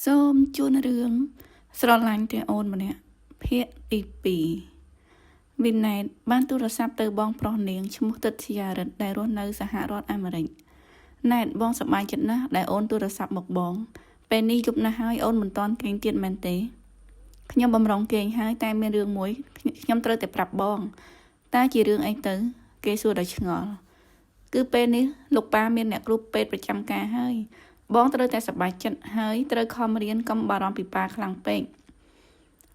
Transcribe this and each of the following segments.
សូមជូនរឿងស្រឡាញ់តែអូនម្នាក់ភាគទី2វិនណែតបានទូរស័ព្ទទៅបងប្រុសនាងឈ្មោះទិត្យារិទ្ធដែលរស់នៅសហរដ្ឋអាមេរិកណែតបងសប្បាយចិត្តណាស់ដែលអូនទូរស័ព្ទមកបងពេលនេះយប់ណាស់ហើយអូនមិនទាន់គេងទៀតមែនទេខ្ញុំបំរុងគេងហើយតែមានរឿងមួយខ្ញុំត្រូវតែប្រាប់បងតើជារឿងអីទៅគេសួរដោយឆ្ងល់គឺពេលនេះលោកប៉ាមានអ្នកគ្រូពេទ្យប្រចាំការហើយបងត្រូវតែសប្បាយចិត្តហើយត្រូវខំរៀនកុំបារម្ភពីប៉ាខ្លាំងពេក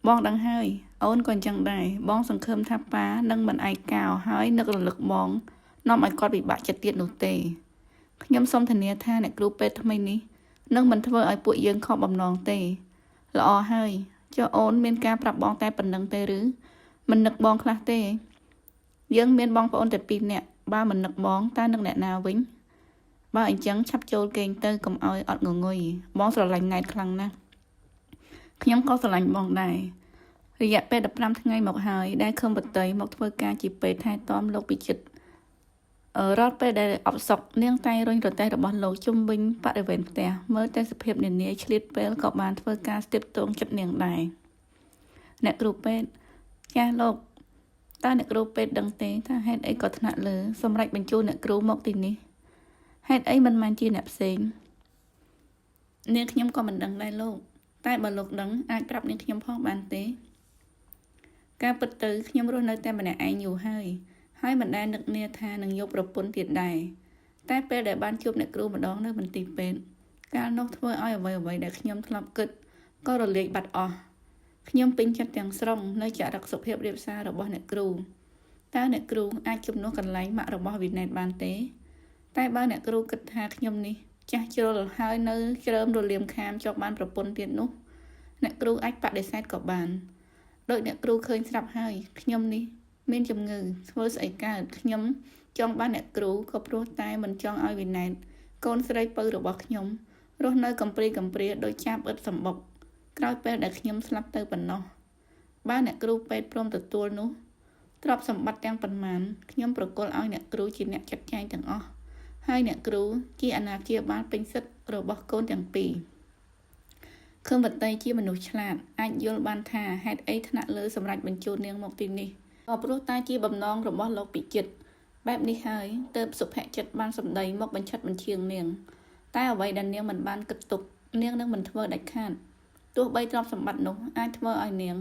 បងដឹងហើយអូនក៏អញ្ចឹងដែរបងសង្ឃឹមថាប៉ានឹងមិនឯកោហើយនឹករលឹកបងនាំឲ្យគាត់ពិបាកចិត្តទៀតនោះទេខ្ញុំសូមធានាថាអ្នកគ្រូពេទ្យថ្មីនេះនឹងមិនធ្វើឲ្យពួកយើងខកបំណងទេល្អហើយចុះអូនមានការប្រាប់បងតែប៉ុណ្្នឹងទេឬមិននឹកបងខ្លះទេយើងមានបងប្អូនតែ2នាក់បើមិននឹកបងតើនឹកអ្នកណាវិញបើអញ្ចឹងឆាប់ចូលគេងទៅកុំឲ្យអត់ងងុយបងស្រឡាញ់ណែតខ្លាំងណាស់ខ្ញុំក៏ស្រឡាញ់បងដែររយៈពេល15ថ្ងៃមកហើយដែលខឹមបតីមកធ្វើការជាពេទ្យថែទាំលោកពិជិតរត់ពេលដែលអបសុកនាងតែរុញរទេះរបស់លោកជុំវិញបរិវេណផ្ទះមើលតែសភាពនានាឆ្លៀតពេលក៏បានធ្វើការស្ទាបទងចិត្តនាងដែរអ្នកគ្រូពេទ្យចាស់លោកតើអ្នកគ្រូពេទ្យដឹងទេថាហេតុអីក៏ថ្នាក់លើសម្រាប់បញ្ជូនអ្នកគ្រូមកទីនេះហេតុអីមិនមែនជាអ្នកផ្សេងនាងខ្ញុំក៏មិនដឹងដែរលោកតែបើលោកដឹងអាចប្រាប់នាងខ្ញុំផងបានទេការពិតទៅខ្ញុំរស់នៅតែម្នាក់ឯងយូរហើយមិនដែលនឹកនាថានឹងយកប្រពន្ធទៀតដែរតែពេលដែលបានជួបអ្នកគ្រូម្ដងនៅមន្ទីរពេទ្យកាលនោះធ្វើឲ្យអ្វីៗដែលខ្ញុំធ្លាប់គិតក៏រលាយបាត់អស់ខ្ញុំពេញចិត្តទាំងស្រុងនៅចរិតសុភាពរាបសាររបស់អ្នកគ្រូតើអ្នកគ្រូអាចជំនួសកន្លែងម៉ាក់របស់វិន័យបានទេតែបើអ្នកគ្រូគិតថាខ្ញុំនេះចាស់ជ្រុលហើយនៅជ្រើមរលាមខាមជាប់បានប្រពន្ធទៀតនោះអ្នកគ្រូអាចបដិសេធក៏បានដោយអ្នកគ្រូឃើញស្រាប់ហើយខ្ញុំនេះមានជំងឺធ្វើស្អីកើតខ្ញុំចង់បានអ្នកគ្រូក៏ព្រោះតែមិនចង់ឲ្យវិន័យកូនស្រីពៅរបស់ខ្ញុំរស់នៅកំព្រាដោយចាប់ឥតសម្បុកក្រោយពេលដែលខ្ញុំស្លាប់ទៅប៉ុណ្ណោះបើអ្នកគ្រូពេទ្យព្រមទទួលនោះទ្រព្យសម្បត្តិទាំងប៉ុន្មានខ្ញុំប្រគល់ឲ្យអ្នកគ្រូជាអ្នកចាត់ចែងទាំងអស់ហើយអ្នកគ្រូជាអាណាព្យាបាលពេញសិទ្ធិរបស់កូនទាំងពីរខឹមវតីជាមនុស្សឆ្លាតអាចយល់បានថាហេតុអីថ្នាក់លើសម្រាប់បញ្ជូននាងមកទីនេះក៏ព្រោះតែជាបំណងរបស់លោកពិជិតបែបនេះហើយទើបសុភចិត្តបានសម្ដីមកបញ្ឆិតបញ្ឈៀងនាងតែអ្វីដែលនាងមិនបានគិតទុកនាងនឹងមិនធ្វើដាច់ខាតទោះបីទ្រព្យសម្បត្តិនោះអាចធ្វើឲ្យនាង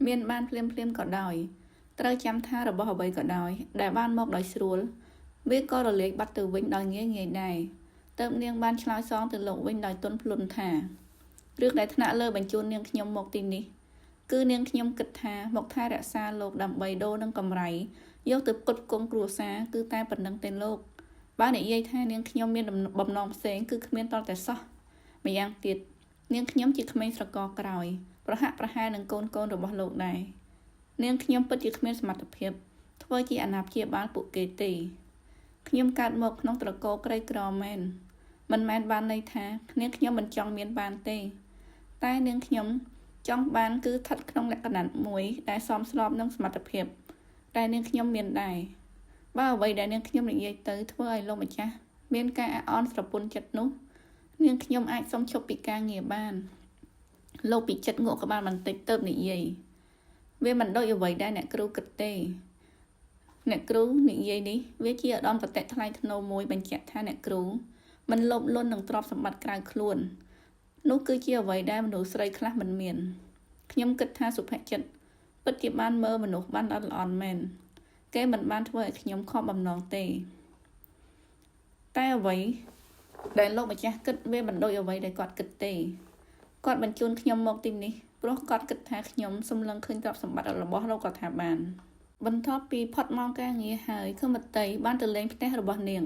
មានបានភ្លាមក៏ដោយត្រូវចាំថារបស់អ្វីក៏ដោយដែលបានមកដោយស្រួលវាក៏រលាយបាត់ទៅវិញដោយងាយដែរទើបនាងបានឆ្លើយសងទៅលោកវិញដោយទន់ភ្លន់ថារឿងដែលថ្នាក់លើបញ្ជូននាងខ្ញុំមកទីនេះគឺនាងខ្ញុំគិតថាមកថែរក្សាលោកដើម្បីដូរនឹងកម្រៃយកទៅផ្គត់ផ្គង់គ្រួសារគឺតែប៉ុណ្្នឹងទេលោកបើនិយាយថានាងខ្ញុំមានបំណងផ្សេងគឺគ្មានតតែសោះម្យ៉ាងទៀតនាងខ្ញុំជាក្មេងស្រកក្រោយប្រហាក់ប្រហែលនឹងកូនរបស់លោកដែរនាងខ្ញុំពិតជាគ្មានសមត្ថភាពធ្វើជាអាណាព្យាបាលពួកគេទេខ្ញុំកើតមកក្នុងត្រកូលក្រីក្រមែនមិនមែនបានន័យថានាងខ្ញុំមិនចង់មានបានទេតែនាងខ្ញុំចង់បានគឺស្ថិតក្នុងលក្ខណៈមួយដែលសមស្របនឹងសមត្ថភាពដែលនាងខ្ញុំមានដែរបើអ្វីដែលនាងខ្ញុំនិយាយទៅធ្វើឲ្យលោកម្ចាស់មានការអាក់អន់ស្រពន់ចិត្តនោះនាងខ្ញុំអាចសុំឈប់ពីការងារបានលោកពិជិតងក់ក្បាលបន្តិចទៅនិយាយវាមិនដូចអ្វីដែលអ្នកគ្រូគិតទេអ្នកគ្រូនិយាយនេះវាជាឧត្តមគតិថ្លៃថ្នូរមួយបញ្ជាក់ថាអ្នកគ្រូមិនលោភលន់នឹងទ្រព្យសម្បត្តិក្រៅខ្លួននោះគឺជាអ្វីដែលមនុស្សស្រីខ្លះមិនមានខ្ញុំគិតថាសុភចិត្តពិតជាបានមើលមនុស្សបានល្អិតមែនគេមិនបានធ្វើឲ្យខ្ញុំខកបំណងទេតែអ្វីដែលលោកម្ចាស់គិតវាមិនដូចអ្វីដែលគាត់គិតទេគាត់បញ្ជូនខ្ញុំមកទីនេះព្រោះគាត់គិតថាខ្ញុំសម្លឹងឃើញទ្រព្យសម្បត្តិរបស់លោករដ្ឋាភិបាលបន្ទាប់ពីផុតម៉ោងការងារហើយខឹមវតីបានទៅលេងផ្ទះរបស់នាង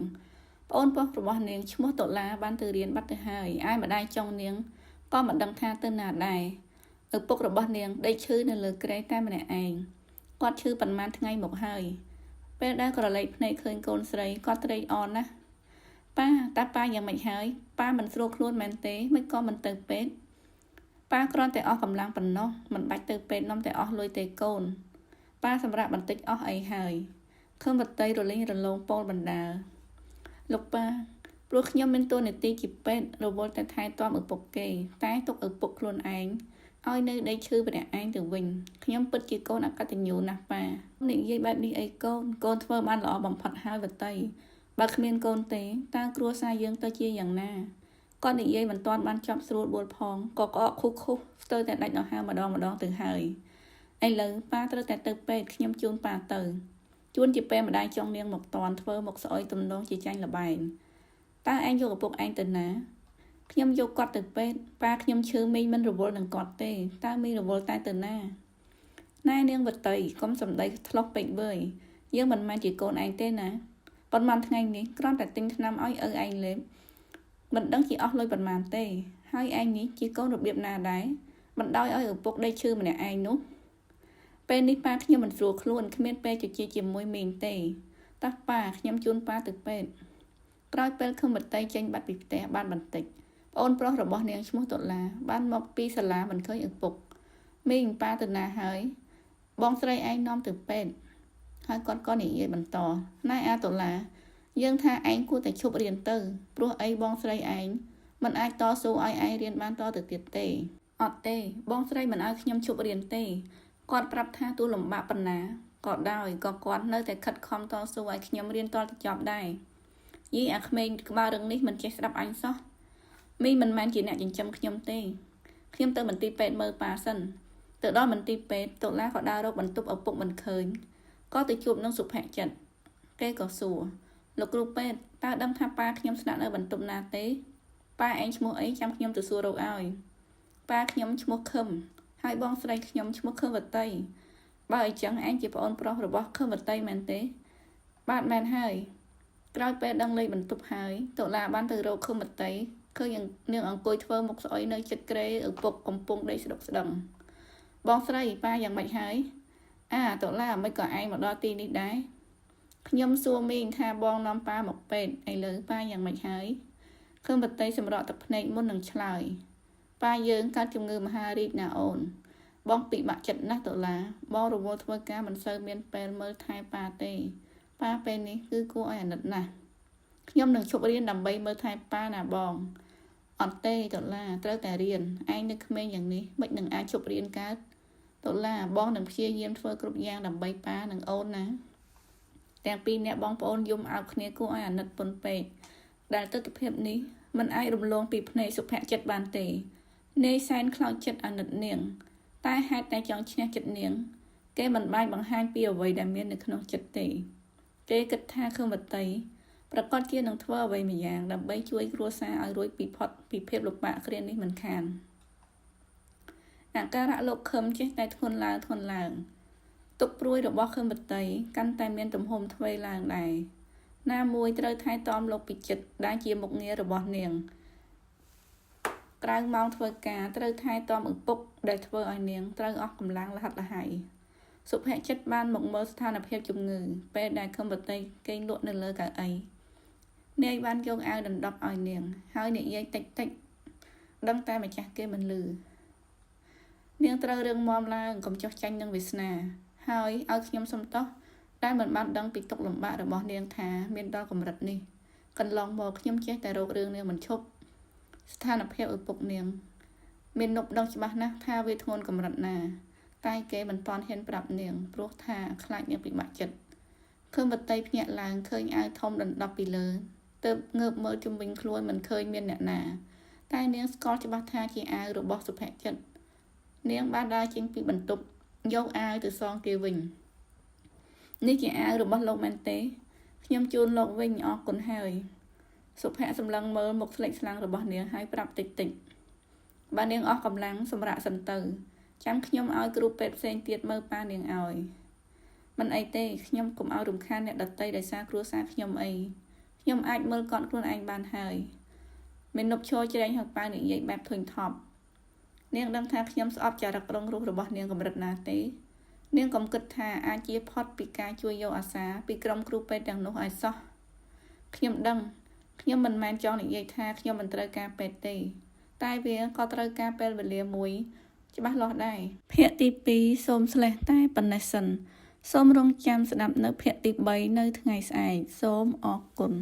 ប្អូនប្រុសរបស់នាងឈ្មោះតុលាបានទៅរៀនបាត់ទៅហើយឯម្ដាយចុងនាងក៏មិនដឹងថាទៅណាដែរឪពុករបស់នាងដេកឈឺនៅលើគ្រែតែម្នាក់ឯងគាត់ឈឺប៉ុន្មានថ្ងៃមកហើយពេលដែលក្រឡេកភ្នែកឃើញកូនស្រីគាត់ត្រេកអរណាស់ប៉ាតាប៉ាយ៉ាងម៉េចហើយប៉ាមិនស្រួលខ្លួនមែនទេមិនក៏មិនទៅពេទ្យប៉ាគ្រាន់តែអស់កម្លាំងប៉ុណ្ណោះមិនបាច់ទៅពេទ្យនាំតែអស់លុយទេកូនប៉ាសម្រាប់បន្តិចអស់អីហើយខឹមវតីរលេងរលោងពោលបណ្ដាលោកប៉ា ព្រោះខ្ញុំមានតួនាទីជាពេទ្យរវល់តែថែទាំឪពុកគេតែទុកឪពុកខ្លួនឯងឲ្យនៅដេកឈឺម្នាក់ឯងទៅវិញខ្ញុំពិតជាកូនអកតញ្ញូណាស់ប៉ានិយាយបែបនេះអីកូនធ្វើបានល្អបំផុតហើយវតីបើគ្មានកូនទេតើគ្រួសារយើងទៅជាយ៉ាងណាគាត់និយាយមិនទាន់បានចប់ស្រួលបួលផងក៏ក្អកឃុះស្ទើរតែដាច់ដង្ហើមម្ដងទៅហើយឥឡូវប៉ាត្រូវតែទៅពេទ្យខ្ញុំជូនប៉ាទៅជួនជាពេលម្ដាយចង់នាងមកតន់ធ្វើមកស្អុយទំនងជាចាញ់លបែងតើឯងយកឪពុកឯងទៅណាខ្ញុំយកគាត់ទៅពេទ្យប៉ាខ្ញុំឈឺមីងមិនរវល់នឹងគាត់ទេតើមីងរវល់តែទៅណាណែនាងវតីកុំសំដីធ្លោះពេកវើយយើងមិនមែនជាកូនឯងទេណាប៉ុន្មានថ្ងៃនេះគ្រាន់តែទិញថ្នាំឲ្យឪឯងលេបមិនដឹងជាអស់លុយប៉ុន្មានទេហើយឯងនេះជាកូនរបៀបណាដែរមិនដោយឲ្យឪពុកដេកឈឺម្នាក់ឯងនោះពេលនេះប៉ាខ្ញុំមិនស្រួលខ្លួនគ្មានពេលជជែកជាមួយមីងទេតោះប៉ាខ្ញុំជូនប៉ាទៅពេទ្យក្រោយពេលខឹមបតីចេញបាត់ពីផ្ទះបានបន្តិចប្អូនប្រុសរបស់នាងឈ្មោះតុលាបានមកពីសាលាមិនឃើញឪពុកមីងប៉ាទៅណាហើយបងស្រីឯងនាំទៅពេទ្យហើយគាត់ក៏និយាយបន្តណែអាតុលាយើងថាឯងគួរតែឈប់រៀនទៅព្រោះអីបងស្រីឯងមិនអាចតស៊ូឲ្យឯងរៀនបានតទៅទៀតទេអត់ទេបងស្រីមិនឲ្យខ្ញុំឈប់រៀនទេគាត់ប្រាប់ថាទោះលំបាកប៉ុណ្ណាក៏ដោយក៏គាត់នៅតែខិតខំតស៊ូឲ្យខ្ញុំរៀនតទៅចប់ដែរយីអាក្មេងក្បាលរឹងនេះមិនចេះស្ដាប់អញសោះមីមិនមែនជាអ្នកចិញ្ចឹមខ្ញុំទេខ្ញុំទៅមន្ទីរពេទ្យមើលប៉ាសិនទៅដល់មន្ទីរពេទ្យតុលាក៏ដើររកបន្ទប់ឪពុកមិនឃើញក៏ទៅជួបនឹងសុភ័ក្រចិត្តគេក៏សួរលោកគ្រូពេទ្យតើដឹងថាប៉ាខ្ញុំស្នាក់នៅបន្ទប់ណាទេប៉ាឯងឈ្មោះអីចាំខ្ញុំទៅសួររកឲ្យប៉ាខ្ញុំឈ្មោះខឹមហើយបងស្រីខ្ញុំឈ្មោះខឹមវតីបើអញ្ចឹងឯងជាប្អូនប្រុសរបស់ខឹមវតីមែនទេបាទមែនហើយក្រោយពេលដឹងលេខបន្ទប់ហើយតុលាបានទៅរកខឹមវតីឃើញនាងអង្គុយធ្វើមុខស្អុយនៅជិតក្រេឪពុកកំពុងដេកស្ដុកស្ដឹងបងស្រីប៉ាយ៉ាងម៉េចហើយតុលាមិនក៏ឯងមកដល់ទីនេះដែរខ្ញុំសួរមីងថាបងនាំប៉ាមកពេទ្យឥឡូវប៉ាយ៉ាងម៉េចហើយខឹមវតីសម្រក់ទឹកភ្នែកមុននឹងឆ្លើយប៉ាយើងកើតជំងឺមហារីកណាអូនបងពិបាកចិត្តណាស់តុលាបងរវល់ធ្វើការមិនសូវមានពេលមើលថែប៉ាទេប៉ាពេលនេះគឺគួរឲ្យអាណិតណាស់ខ្ញុំនឹងឈប់រៀនដើម្បីមើលថែប៉ាណាបងអត់ទេតុលាត្រូវតែរៀនឯងនៅក្មេងយ៉ាងនេះមិននឹងអាចឈប់រៀនកើតតុលាបងនឹងព្យាយាមធ្វើគ្រប់យ៉ាងដើម្បីប៉ានិងអូនណាទាំងពីរអ្នកបងប្អូនយំអោបគ្នាគួរឲ្យអាណិតពន់ពេកដែលទស្សនភាពនេះមិនអាចរំលងពីភ្នែកសុភ័ក្រចិត្តបានទេនាយសែនខ្លោចចិត្តអាណិតនាងតែហេតុតែចង់ឈ្នះចិត្តនាងគេមិនបានបង្ហាញពីអ្វីដែលមាននៅក្នុងចិត្តទេគេគិតថាខឹមវតីប្រកាសជានឹងធ្វើអ្វីម្យ៉ាងដើម្បីជួយគ្រួសារឲ្យរួចពីផុតពីភាពលំបាកគ្រានេះមិនខានអាការៈលោកខឹមចេះតែធ្ងន់ឡើងទុកព្រួយរបស់ខឹមវតីកាន់តែមានទំហំទ្វេឡើងដែរណាមួយត្រូវថែទាំលោកពិចិត្រដែលជាមុខងាររបស់នាងក្រៅម៉ោងធ្វើការត្រូវថែទាំឪពុកដែលធ្វើឲ្យនាងត្រូវអស់កម្លាំងលះលហើយសុភ័ក្រចិត្តបានមកមើលស្ថានភាពជំងឺពេលដែលខឹមវតីគេងលក់នៅលើកៅអីនាយបានយកអាវដណ្ដប់ឲ្យនាងហើយនិយាយតិចដឹងតែម្ចាស់គេមិនលឺនាងត្រូវរឿងមមឡើងកុំចោះចាញ់នឹងវាសនាហើយឲ្យខ្ញុំសុំទោសដែលមិនបានដឹងពីទុក្ខលំបាករបស់នាងថាមានដល់កម្រិតនេះកន្លងមកខ្ញុំចេះតែរករឿងនាងមិនឈប់ស្ថានភាពឪពុកនាងមាននប់ដឹងច្បាស់ណាស់ថាវាធ្ងន់កម្រិតណាតែគេមិនទាន់ហ៊ានប្រាប់នាងព្រោះថាខ្លាចនាងពិបាកចិត្តខឹមវតីភ្ញាក់ឡើងឃើញអាវធំដណ្ដប់ពីលើទើបងើបមើលជុំវិញខ្លួនមិនឃើញមានអ្នកណាតែនាងស្គាល់ច្បាស់ថាជាអាវរបស់សុភ័ក្រចិត្តនាងបានដើរចេញពីបន្ទប់យកអាវទៅសងគេវិញនេះជាអាវរបស់លោកមែនទេខ្ញុំជូនលោកវិញអរគុណហើយសុភ័ក្រសម្លឹងមើលមុខស្លេកស្លាំងរបស់នាងហើយប្រាប់តិចបើនាងអស់កម្លាំងសម្រាប់សិនទៅចាំខ្ញុំឲ្យគ្រូពេទ្យផ្សេងទៀតមើលប៉ានាងឲ្យមិនអីទេខ្ញុំកុំឲ្យរំខានអ្នកដតីដោយសារគ្រួសារខ្ញុំអីខ្ញុំអាចមើលកត់ខ្លួនឯងបានហើយមាននប់ឈរជ្រែងហៅប៉ានិយាយបែបធុញថប់នាងដឹងថាខ្ញុំស្អប់ចរិតរងរូសរបស់នាងកម្រិតណាទេនាងកុំគិតថាអាចជាផុតពីការជួយយកអាសាពីក្រុមគ្រូពេទ្យទាំងនោះឲ្យសោះខ្ញុំដឹងខ្ញុំមិនមែនចង់និយាយថាខ្ញុំមិនត្រូវការពេទ្យទេតែវាក៏ត្រូវការពេលវេលាមួយច្បាស់លាស់ដែរភាគទី2សូមស្លេះតែប៉ុណ្ណេះសិនសូមរងចាំស្ដាប់នៅភាគទី3នៅថ្ងៃស្អែកសូមអរគុណ